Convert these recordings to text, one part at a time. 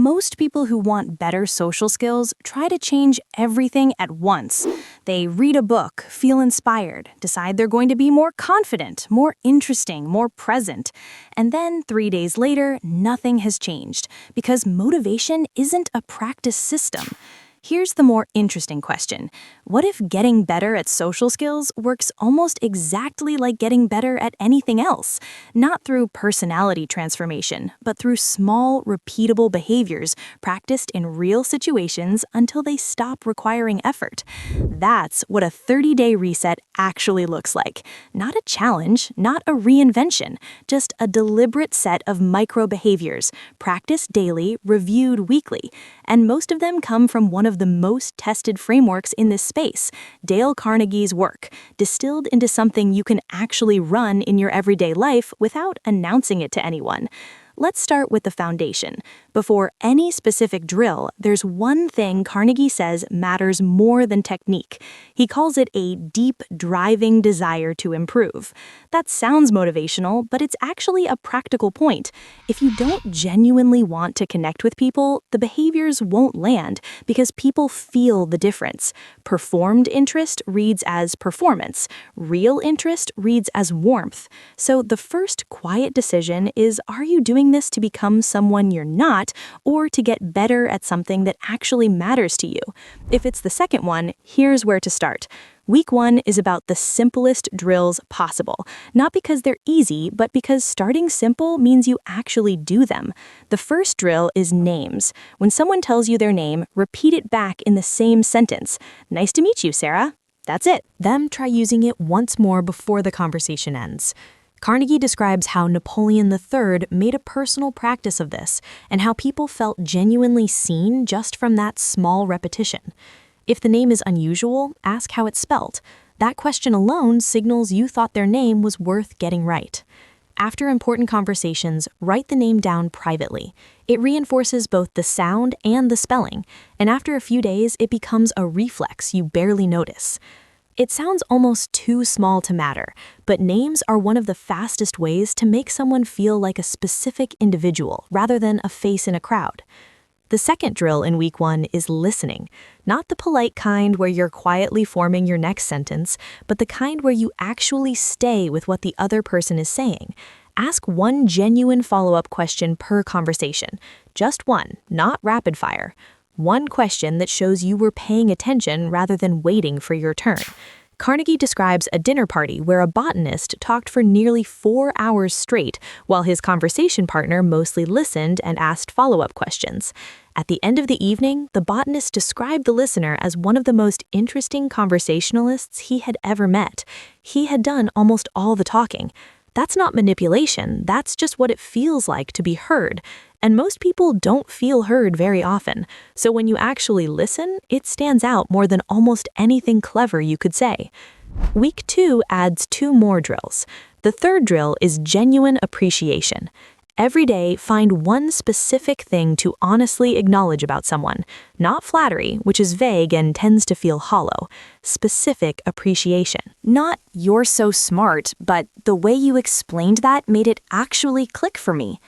Most people who want better social skills try to change everything at once. They read a book, feel inspired, decide they're going to be more confident, more interesting, more present. And then 3 days later, nothing has changed because motivation isn't a practice system. Here's the more interesting question. What if getting better at social skills works almost exactly like getting better at anything else? Not through personality transformation, but through small, repeatable behaviors practiced in real situations until they stop requiring effort. That's what a 30-day reset actually looks like. Not a challenge, not a reinvention, just a deliberate set of micro behaviors, practiced daily, reviewed weekly. And most of them come from one of the most tested frameworks in this space, Dale Carnegie's work, distilled into something you can actually run in your everyday life without announcing it to anyone. Let's start with the foundation. Before any specific drill, there's one thing Carnegie says matters more than technique. He calls it a deep, driving desire to improve. That sounds motivational, but it's actually a practical point. If you don't genuinely want to connect with people, the behaviors won't land because people feel the difference. Performed interest reads as performance. Real interest reads as warmth. So the first quiet decision is, are you doing this to become someone you're not, or to get better at something that actually matters to you? If it's the second one, here's where to start. Week 1 is about the simplest drills possible, not because they're easy, but because starting simple means you actually do them. The first drill is names. When someone tells you their name, repeat it back in the same sentence. Nice to meet you, Sarah. That's it. Then try using it once more before the conversation ends. Carnegie describes how Napoleon III made a personal practice of this and how people felt genuinely seen just from that small repetition. If the name is unusual, ask how it's spelt. That question alone signals you thought their name was worth getting right. After important conversations, write the name down privately. It reinforces both the sound and the spelling, and after a few days, it becomes a reflex you barely notice. It sounds almost too small to matter, but names are one of the fastest ways to make someone feel like a specific individual rather than a face in a crowd. The second drill in week 1 is listening, not the polite kind where you're quietly forming your next sentence, but the kind where you actually stay with what the other person is saying. Ask one genuine follow-up question per conversation. Just one, not rapid fire. One question that shows you were paying attention rather than waiting for your turn. Carnegie describes a dinner party where a botanist talked for nearly 4 hours straight, while his conversation partner mostly listened and asked follow-up questions. At the end of the evening, the botanist described the listener as one of the most interesting conversationalists he had ever met. He had done almost all the talking. That's not manipulation, that's just what it feels like to be heard. And most people don't feel heard very often, so when you actually listen, it stands out more than almost anything clever you could say. Week 2 adds 2 more drills. The third drill is genuine appreciation. Every day, find one specific thing to honestly acknowledge about someone. Not flattery, which is vague and tends to feel hollow. Specific appreciation. Not, "you're so smart," but "the way you explained that made it actually click for me."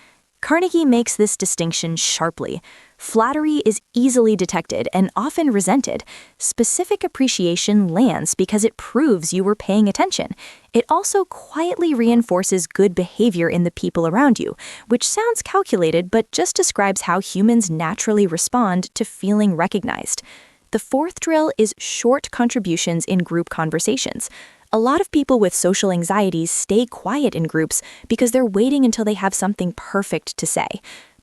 Carnegie makes this distinction sharply. Flattery is easily detected and often resented. Specific appreciation lands because it proves you were paying attention. It also quietly reinforces good behavior in the people around you, which sounds calculated but just describes how humans naturally respond to feeling recognized. The fourth drill is short contributions in group conversations. A lot of people with social anxieties stay quiet in groups because they're waiting until they have something perfect to say.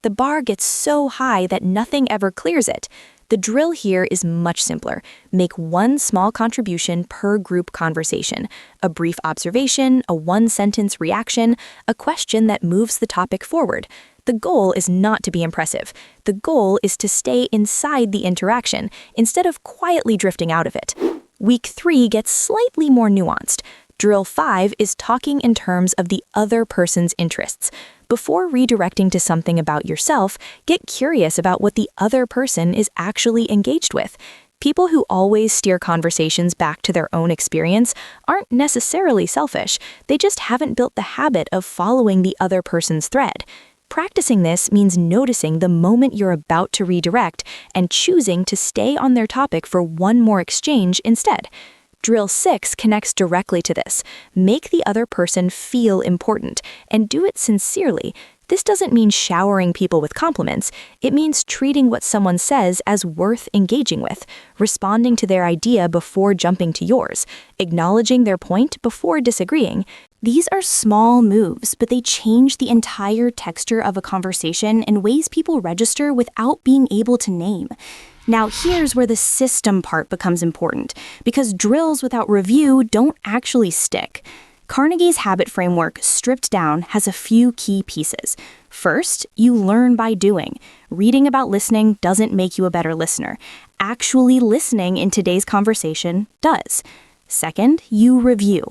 The bar gets so high that nothing ever clears it. The drill here is much simpler. Make one small contribution per group conversation. A brief observation, a one-sentence reaction, a question that moves the topic forward. The goal is not to be impressive. The goal is to stay inside the interaction instead of quietly drifting out of it. Week 3 gets slightly more nuanced. Drill 5 is talking in terms of the other person's interests. Before redirecting to something about yourself, get curious about what the other person is actually engaged with. People who always steer conversations back to their own experience aren't necessarily selfish. They just haven't built the habit of following the other person's thread. Practicing this means noticing the moment you're about to redirect and choosing to stay on their topic for one more exchange instead. Drill 6 connects directly to this. Make the other person feel important, and do it sincerely. This doesn't mean showering people with compliments. It means treating what someone says as worth engaging with, responding to their idea before jumping to yours, acknowledging their point before disagreeing. These are small moves, but they change the entire texture of a conversation in ways people register without being able to name. Now, here's where the system part becomes important, because drills without review don't actually stick. Carnegie's habit framework, stripped down, has a few key pieces. First, you learn by doing. Reading about listening doesn't make you a better listener. Actually listening in today's conversation does. Second, you review.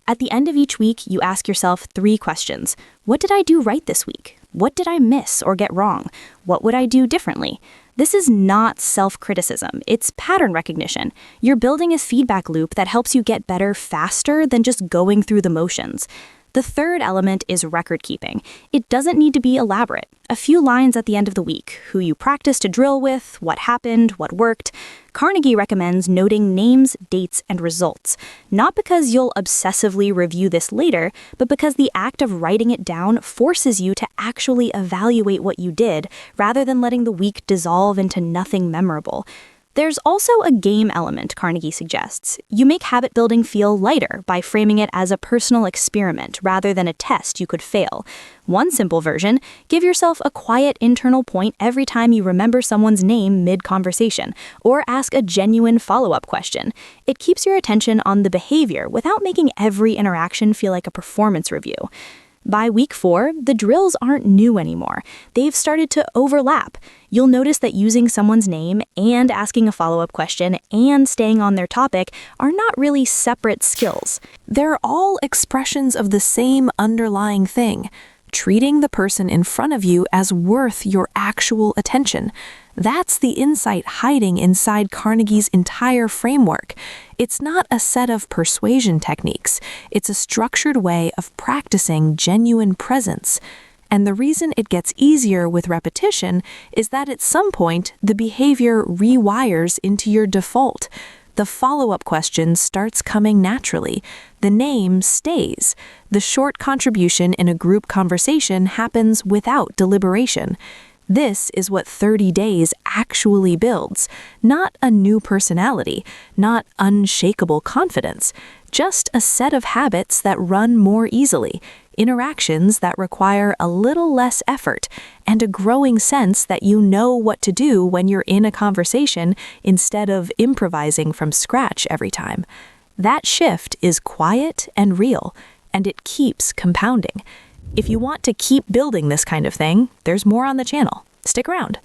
At the end of each week, you ask yourself 3 questions. What did I do right this week? What did I miss or get wrong? What would I do differently? This is not self-criticism, it's pattern recognition. You're building a feedback loop that helps you get better faster than just going through the motions. The third element is record keeping. It doesn't need to be elaborate. A few lines at the end of the week, who you practiced to drill with, what happened, what worked. Carnegie recommends noting names, dates, and results, not because you'll obsessively review this later, but because the act of writing it down forces you to actually evaluate what you did, rather than letting the week dissolve into nothing memorable. There's also a game element, Carnegie suggests. You make habit building feel lighter by framing it as a personal experiment rather than a test you could fail. One simple version, give yourself a quiet internal point every time you remember someone's name mid-conversation, or ask a genuine follow-up question. It keeps your attention on the behavior without making every interaction feel like a performance review. By week 4, the drills aren't new anymore. They've started to overlap. You'll notice that using someone's name and asking a follow-up question and staying on their topic are not really separate skills. They're all expressions of the same underlying thing, treating the person in front of you as worth your actual attention. That's the insight hiding inside Carnegie's entire framework. It's not a set of persuasion techniques. It's a structured way of practicing genuine presence. And the reason it gets easier with repetition is that at some point, the behavior rewires into your default. The follow-up question starts coming naturally. The name stays. The short contribution in a group conversation happens without deliberation. This is what 30 days actually builds. Not a new personality, not unshakable confidence, just a set of habits that run more easily, interactions that require a little less effort, and a growing sense that you know what to do when you're in a conversation instead of improvising from scratch every time. That shift is quiet and real, and it keeps compounding. If you want to keep building this kind of thing, there's more on the channel. Stick around.